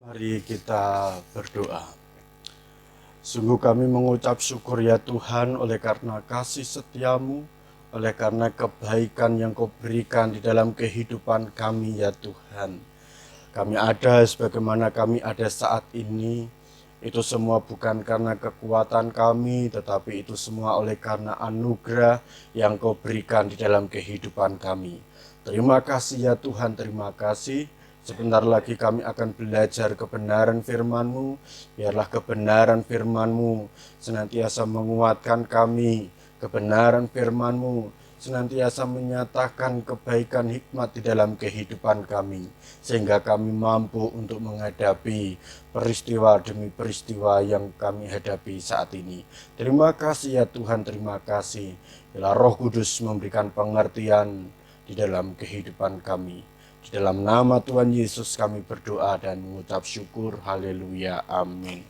Mari kita berdoa. Sungguh kami mengucap syukur ya Tuhan oleh karena kasih setiamu, oleh karena kebaikan yang kau berikan di dalam kehidupan kami ya Tuhan. Kami ada sebagaimana kami ada saat ini, itu semua bukan karena kekuatan kami, tetapi itu semua oleh karena anugerah yang kau berikan di dalam kehidupan kami. Terima kasih ya Tuhan, terima kasih. Sebentar lagi kami akan belajar kebenaran firman-Mu. Biarlah kebenaran firman-Mu senantiasa menguatkan kami. Kebenaran firman-Mu senantiasa menyatakan kebaikan hikmat di dalam kehidupan kami. Sehingga kami mampu untuk menghadapi peristiwa demi peristiwa yang kami hadapi saat ini. Terima kasih ya Tuhan, terima kasih. Bila Roh Kudus memberikan pengertian di dalam kehidupan kami. Di dalam nama Tuhan Yesus kami berdoa dan mengucap syukur. Haleluya. Amin.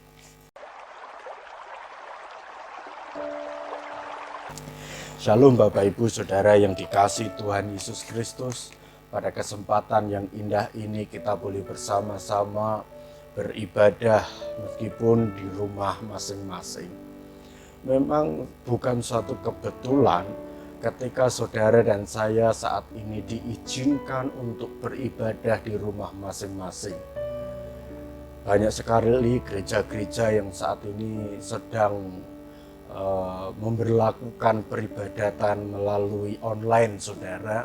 Shalom Bapak Ibu Saudara yang dikasihi Tuhan Yesus Kristus. Pada kesempatan yang indah ini kita boleh bersama-sama beribadah meskipun di rumah masing-masing. Memang bukan suatu kebetulan ketika saudara dan saya saat ini diizinkan untuk beribadah di rumah masing-masing. Banyak sekali gereja-gereja yang saat ini sedang memberlakukan peribadatan melalui online, saudara.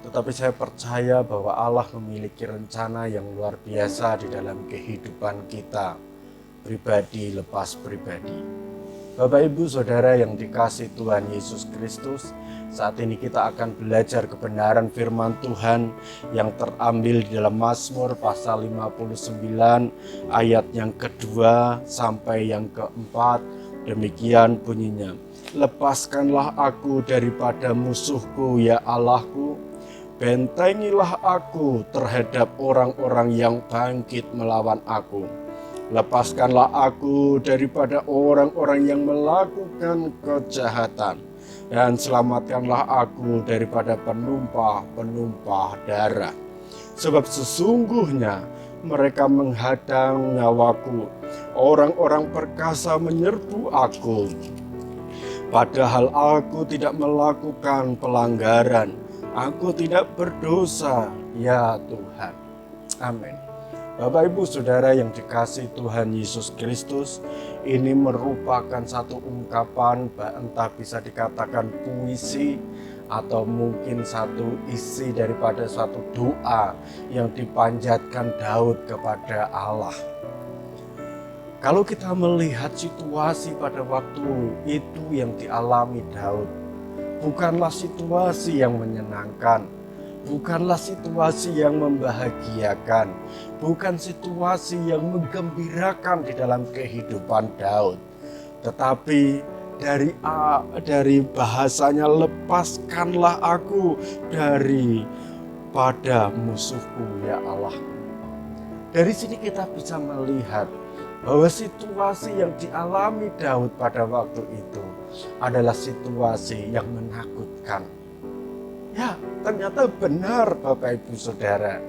Tetapi saya percaya bahwa Allah memiliki rencana yang luar biasa di dalam kehidupan kita, pribadi lepas pribadi. Bapak Ibu Saudara yang dikasihi Tuhan Yesus Kristus, saat ini kita akan belajar kebenaran firman Tuhan yang terambil di dalam Mazmur pasal 59 ayat yang kedua sampai yang keempat. Demikian bunyinya, lepaskanlah aku daripada musuhku ya Allahku, bentengilah aku terhadap orang-orang yang bangkit melawan aku. Lepaskanlah aku daripada orang-orang yang melakukan kejahatan, dan selamatkanlah aku daripada penumpah-penumpah darah. Sebab sesungguhnya mereka menghadang nyawaku, orang-orang perkasa menyerbu aku. Padahal aku tidak melakukan pelanggaran, aku tidak berdosa, ya Tuhan. Amin. Bapak Ibu Saudara yang dikasihi Tuhan Yesus Kristus, ini merupakan satu ungkapan, entah bisa dikatakan puisi atau mungkin satu isi daripada suatu doa yang dipanjatkan Daud kepada Allah. Kalau kita melihat situasi pada waktu itu yang dialami Daud, bukanlah situasi yang menyenangkan, bukanlah situasi yang membahagiakan, bukan situasi yang menggembirakan di dalam kehidupan Daud. Tetapi dari bahasanya, lepaskanlah aku daripada musuhku ya Allah. Dari sini kita bisa melihat bahwa situasi yang dialami Daud pada waktu itu adalah situasi yang menakutkan. Ya, ternyata benar Bapak Ibu Saudara.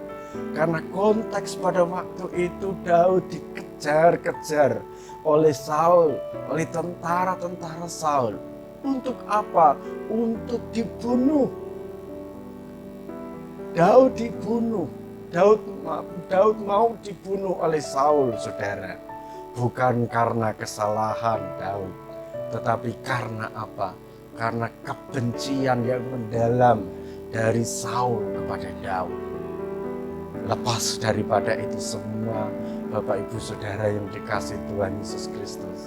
Karena konteks pada waktu itu Daud dikejar-kejar oleh Saul, oleh tentara-tentara Saul. Untuk apa? Untuk dibunuh. Daud dibunuh. Daud mau dibunuh oleh Saul, saudara. Bukan karena kesalahan Daud, tetapi karena apa? Karena kebencian yang mendalam dari Saul kepada Daud. Lepas daripada itu semua, Bapak Ibu Saudara yang dikasihi Tuhan Yesus Kristus,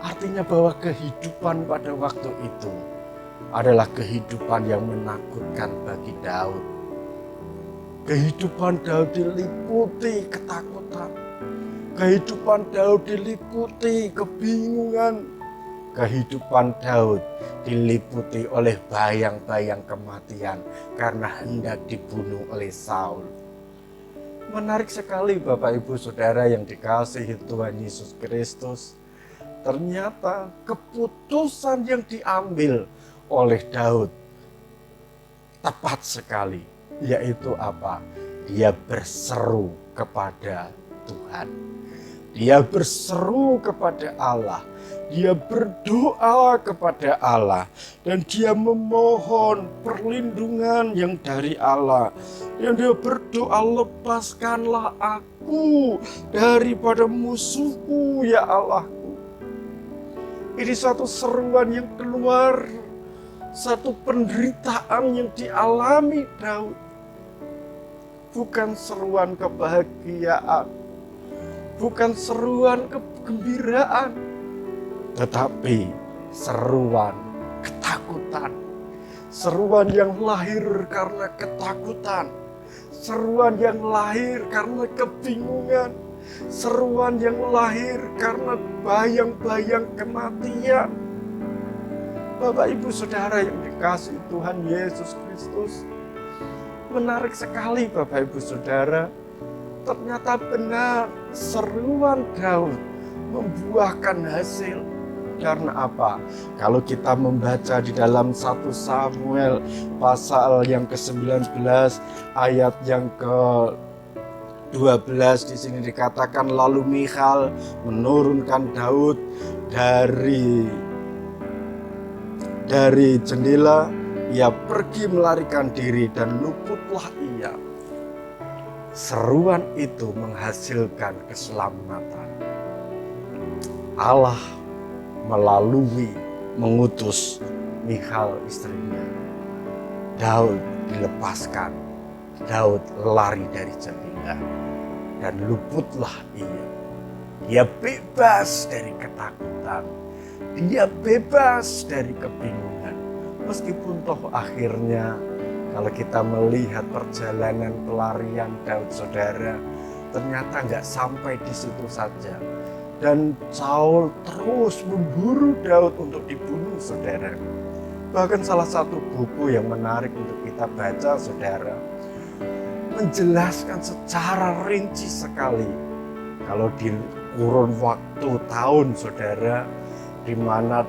artinya bahwa kehidupan pada waktu itu adalah kehidupan yang menakutkan bagi Daud. Kehidupan Daud diliputi ketakutan. Kehidupan Daud diliputi kebingungan. Kehidupan Daud diliputi oleh bayang-bayang kematian karena hendak dibunuh oleh Saul. Menarik sekali Bapak Ibu Saudara yang dikasihi Tuhan Yesus Kristus. Ternyata keputusan yang diambil oleh Daud tepat sekali, yaitu apa? dia berseru kepada Tuhan. Dia berseru kepada Allah. Dia berdoa kepada Allah. Dan dia memohon perlindungan yang dari Allah. Yang dia berdoa, lepaskanlah aku daripada musuhku ya Allahku. Ini suatu seruan yang keluar. Satu penderitaan yang dialami Daud. Bukan seruan kebahagiaan. Bukan seruan kegembiraan, tetapi seruan ketakutan. Seruan yang lahir karena ketakutan. Seruan yang lahir karena kebingungan. Seruan yang lahir karena bayang-bayang kematian. Bapak, Ibu, Saudara yang dikasihi Tuhan Yesus Kristus, menarik sekali Bapak, Ibu, Saudara. Ternyata benar seruan Daud membuahkan hasil. Karena apa? Kalau kita membaca di dalam 1 Samuel pasal yang ke-19 ayat yang ke-12, di sini dikatakan lalu Michal menurunkan Daud dari jendela, ia pergi melarikan diri dan luputlah ia. Seruan itu menghasilkan keselamatan. Allah melalui mengutus Michal istrinya. Daud dilepaskan. Daud lari dari jendela dan luputlah ia. Dia bebas dari ketakutan. Dia bebas dari kebingungan. Meskipun toh akhirnya kalau kita melihat perjalanan pelarian Daud, Saudara, ternyata nggak sampai di situ saja. Dan Saul terus memburu Daud untuk dibunuh, Saudara. Bahkan salah satu buku yang menarik untuk kita baca, Saudara, menjelaskan secara rinci sekali. Kalau di kurun waktu tahun, Saudara, di mana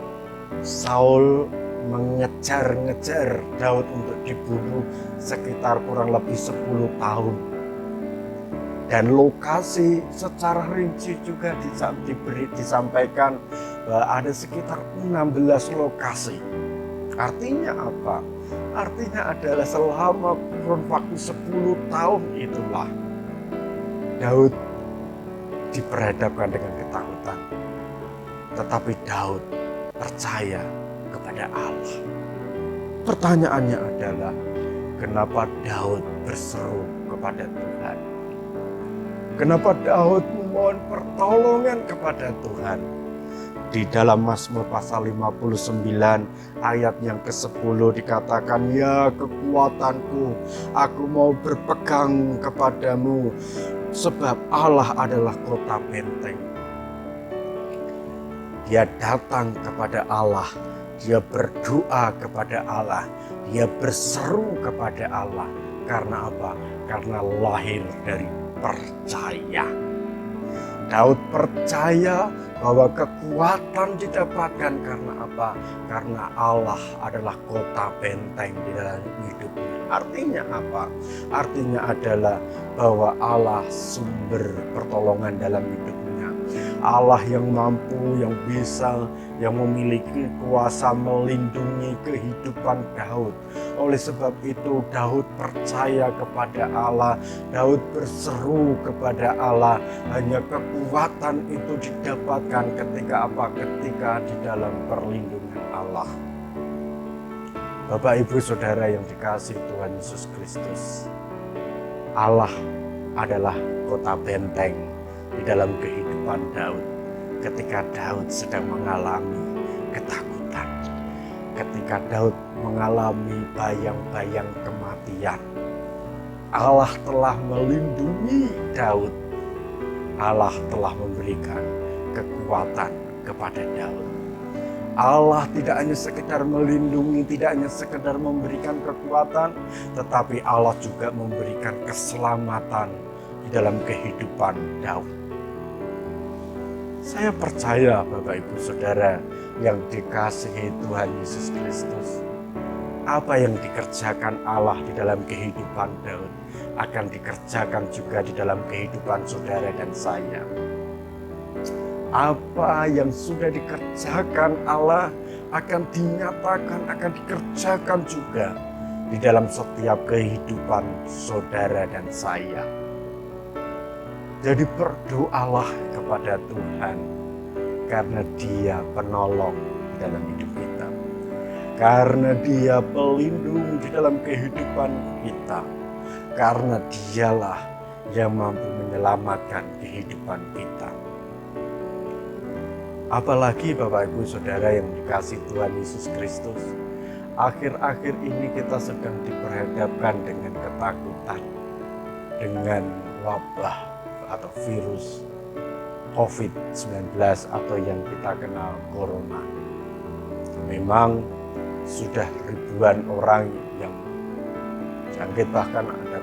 Saul mengejar-ngejar Daud untuk dibunuh sekitar kurang lebih 10 tahun. Dan lokasi secara rinci juga disampaikan bahwa ada sekitar 16 lokasi. Artinya apa? Artinya adalah selama kurun waktu 10 tahun itulah Daud diperhadapkan dengan ketakutan. Tetapi Daud percaya kepada Allah. Pertanyaannya adalah, kenapa Daud berseru kepada Tuhan? Kenapa Daud memohon pertolongan kepada Tuhan? Di dalam Mazmur pasal 59 ayat yang ke-10 dikatakan, ya kekuatanku, aku mau berpegang kepadamu, sebab Allah adalah kota benteng. Dia datang kepada Allah, dia berdoa kepada Allah, dia berseru kepada Allah. Karena apa? Karena lahir dari percaya. Daud percaya bahwa kekuatan didapatkan karena apa? Karena Allah adalah kota benteng di dalam hidupnya. Artinya apa? Artinya adalah bahwa Allah sumber pertolongan dalam hidupnya. Allah yang mampu, yang bisa, yang memiliki kuasa melindungi kehidupan Daud. Oleh sebab itu Daud percaya kepada Allah, Daud berseru kepada Allah. Hanya kekuatan itu didapatkan ketika apa? Ketika di dalam perlindungan Allah. Bapak, Ibu, Saudara yang dikasihi Tuhan Yesus Kristus, Allah adalah kota benteng di dalam kehidupan Daud. Ketika Daud sedang mengalami ketakutan, ketika Daud mengalami bayang-bayang kematian, Allah telah melindungi Daud. Allah telah memberikan kekuatan kepada Daud. Allah tidak hanya sekedar melindungi, tidak hanya sekedar memberikan kekuatan, tetapi Allah juga memberikan keselamatan di dalam kehidupan Daud. Saya percaya Bapak Ibu Saudara yang dikasihi Tuhan Yesus Kristus, apa yang dikerjakan Allah di dalam kehidupan Daud akan dikerjakan juga di dalam kehidupan saudara dan saya. Apa yang sudah dikerjakan Allah akan dinyatakan, akan dikerjakan juga di dalam setiap kehidupan saudara dan saya. Jadi berdoalah kepada Tuhan karena Dia penolong dalam hidup kita. Karena Dia pelindung di dalam kehidupan kita. Karena Dialah yang mampu menyelamatkan kehidupan kita. Apalagi Bapak Ibu Saudara yang dikasihi Tuhan Yesus Kristus, akhir-akhir ini kita sedang diperhadapkan dengan ketakutan, dengan wabah atau virus COVID-19 atau yang kita kenal Corona. Memang sudah ribuan orang yang jangkit, bahkan ada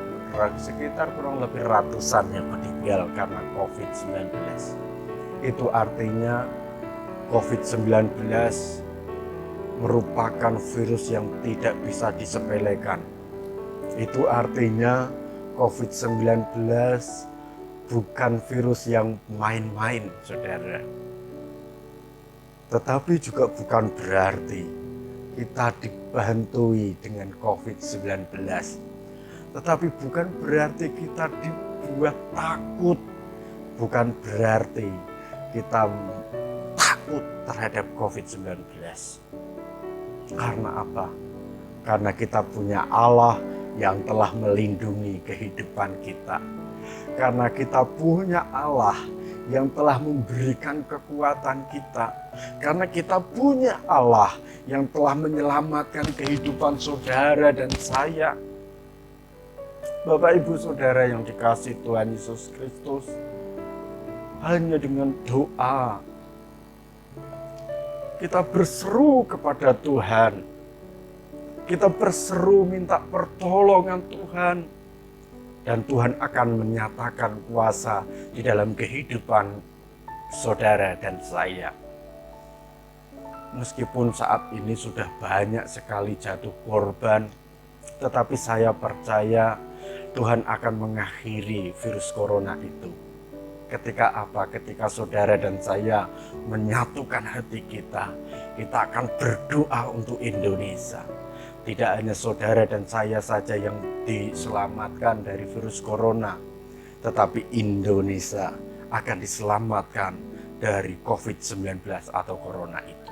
sekitar kurang lebih ratusan yang meninggal karena COVID-19. Itu artinya COVID-19 merupakan virus yang tidak bisa disepelekan. Itu artinya COVID-19 bukan virus yang main-main, saudara. Tetapi juga bukan berarti kita dibantui dengan COVID-19. Tetapi bukan berarti kita dibuat takut. Bukan berarti kita takut terhadap COVID-19. Karena apa? Karena kita punya Allah yang telah melindungi kehidupan kita. Karena kita punya Allah yang telah memberikan kekuatan kita. Karena kita punya Allah yang telah menyelamatkan kehidupan saudara dan saya. Bapak Ibu Saudara yang dikasihi Tuhan Yesus Kristus, hanya dengan doa kita berseru kepada Tuhan. Kita berseru minta pertolongan Tuhan. Dan Tuhan akan menyatakan kuasa di dalam kehidupan saudara dan saya. Meskipun saat ini sudah banyak sekali jatuh korban, tetapi saya percaya Tuhan akan mengakhiri virus corona itu. Ketika apa? Ketika saudara dan saya menyatukan hati kita, kita akan berdoa untuk Indonesia. Tidak hanya saudara dan saya saja yang diselamatkan dari virus corona, tetapi Indonesia akan diselamatkan dari COVID-19 atau corona itu.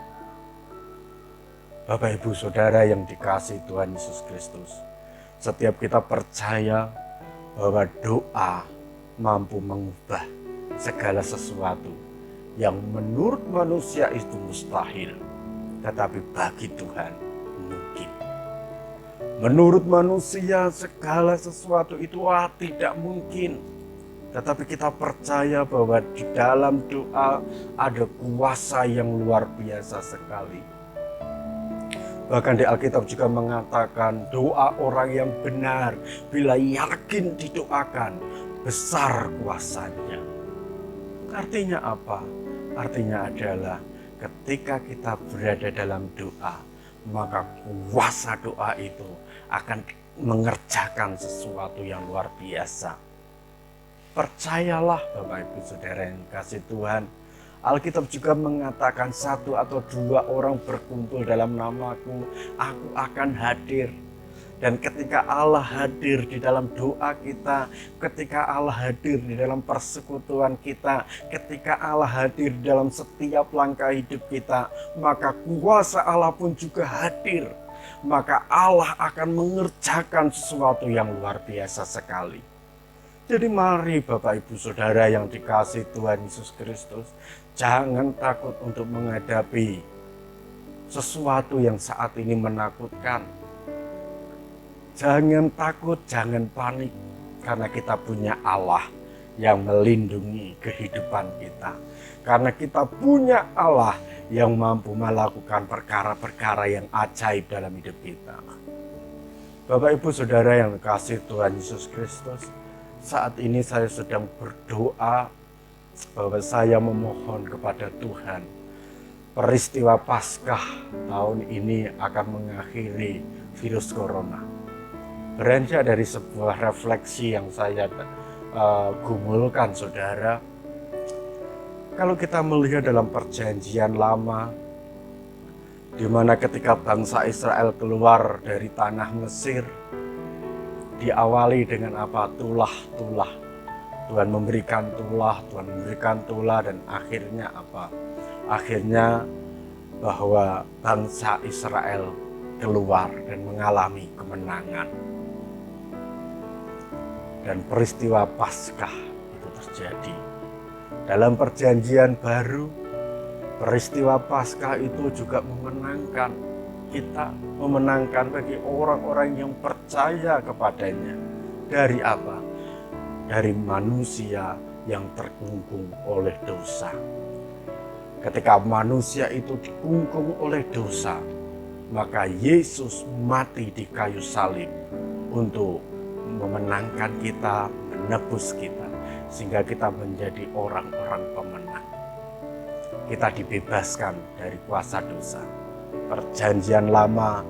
Bapak Ibu Saudara yang dikasihi Tuhan Yesus Kristus, setiap kita percaya bahwa doa mampu mengubah segala sesuatu yang menurut manusia itu mustahil, tetapi bagi Tuhan mungkin. Menurut manusia segala sesuatu itu tidak mungkin, tetapi kita percaya bahwa di dalam doa ada kuasa yang luar biasa sekali. Bahkan di Alkitab juga mengatakan doa orang yang benar bila yakin didoakan besar kuasanya. Artinya apa? Artinya adalah ketika kita berada dalam doa, maka kuasa doa itu akan mengerjakan sesuatu yang luar biasa. Percayalah Bapak Ibu Saudara yang kasih Tuhan, Alkitab juga mengatakan 1 atau 2 orang berkumpul dalam namaku, aku akan hadir. Dan ketika Allah hadir di dalam doa kita, ketika Allah hadir di dalam persekutuan kita, ketika Allah hadir di dalam setiap langkah hidup kita, maka kuasa Allah pun juga hadir. Maka Allah akan mengerjakan sesuatu yang luar biasa sekali. Jadi mari Bapak Ibu Saudara yang dikasihi Tuhan Yesus Kristus, jangan takut untuk menghadapi sesuatu yang saat ini menakutkan. Jangan takut, jangan panik, karena kita punya Allah yang melindungi kehidupan kita. Karena kita punya Allah yang mampu melakukan perkara-perkara yang ajaib dalam hidup kita. Bapak Ibu Saudara yang dikasihi Tuhan Yesus Kristus, saat ini saya sedang berdoa bahwa saya memohon kepada Tuhan, peristiwa Paskah tahun ini akan mengakhiri virus corona. Beranjak dari sebuah refleksi yang saya gumulkan, saudara, kalau kita melihat dalam perjanjian lama, di mana ketika bangsa Israel keluar dari tanah Mesir, diawali dengan apa? Tulah-tulah. Tuhan memberikan tulah, dan akhirnya apa? Akhirnya bahwa bangsa Israel keluar dan mengalami kemenangan. Dan peristiwa Paskah itu terjadi. Dalam perjanjian baru, peristiwa Paskah itu juga memenangkan kita, memenangkan bagi orang-orang yang percaya kepadanya. Dari apa? Dari manusia yang terkungkung oleh dosa. Ketika manusia itu dikungkung oleh dosa, maka Yesus mati di kayu salib untuk memenangkan kita, menebus kita, sehingga kita menjadi orang-orang pemenang. Kita dibebaskan dari kuasa dosa. Perjanjian lama,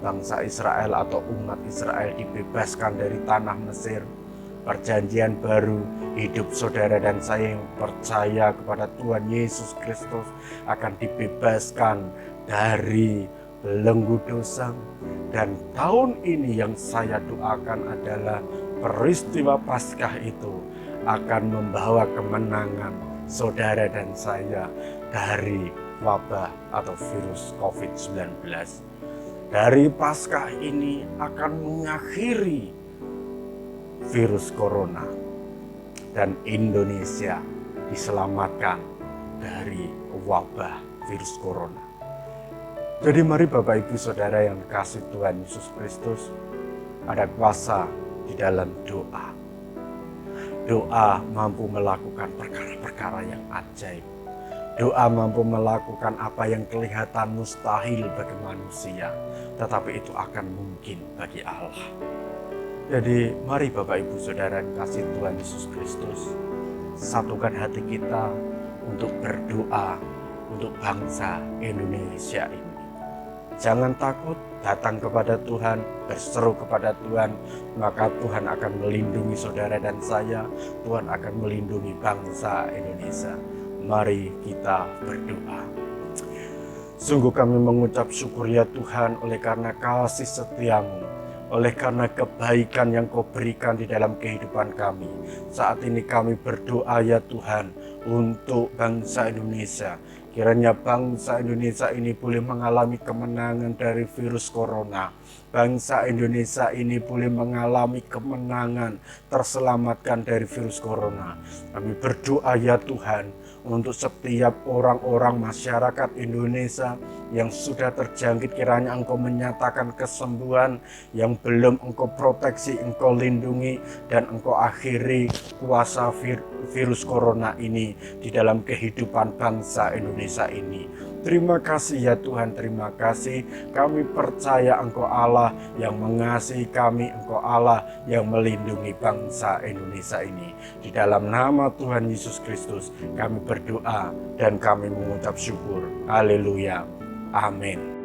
bangsa Israel atau umat Israel dibebaskan dari tanah Mesir. Perjanjian baru, hidup saudara dan saya yang percaya kepada Tuhan Yesus Kristus akan dibebaskan dari belenggu dosa. Dan tahun ini yang saya doakan adalah peristiwa Paskah itu akan membawa kemenangan saudara dan saya dari wabah atau virus COVID-19. Dari Paskah ini akan mengakhiri virus corona dan Indonesia diselamatkan dari wabah virus corona. Jadi mari Bapak Ibu Saudara yang dikasihi Tuhan Yesus Kristus, ada kuasa di dalam doa. Doa mampu melakukan perkara-perkara yang ajaib. Doa mampu melakukan apa yang kelihatan mustahil bagi manusia, tetapi itu akan mungkin bagi Allah. Jadi mari Bapak Ibu Saudara kasih Tuhan Yesus Kristus, satukan hati kita untuk berdoa untuk bangsa Indonesia ini. Jangan takut, datang kepada Tuhan, berseru kepada Tuhan, maka Tuhan akan melindungi saudara dan saya. Tuhan akan melindungi bangsa Indonesia. Mari kita berdoa. Sungguh kami mengucap syukur ya Tuhan, oleh karena kasih setiamu, oleh karena kebaikan yang Kau berikan di dalam kehidupan kami. Saat ini kami berdoa ya Tuhan untuk bangsa Indonesia. Kiranya bangsa Indonesia ini boleh mengalami kemenangan dari virus corona. Bangsa Indonesia ini boleh mengalami kemenangan, terselamatkan dari virus corona. Kami berdoa ya Tuhan untuk setiap orang-orang masyarakat Indonesia yang sudah terjangkit, kiranya Engkau menyatakan kesembuhan, yang belum Engkau proteksi, Engkau lindungi, dan Engkau akhiri kuasa virus corona ini di dalam kehidupan bangsa Indonesia ini. Terima kasih ya Tuhan, terima kasih. Kami percaya Engkau Allah yang mengasihi kami, Engkau Allah yang melindungi bangsa Indonesia ini. Di dalam nama Tuhan Yesus Kristus kami berdoa dan kami mengucap syukur. Haleluya. Amin.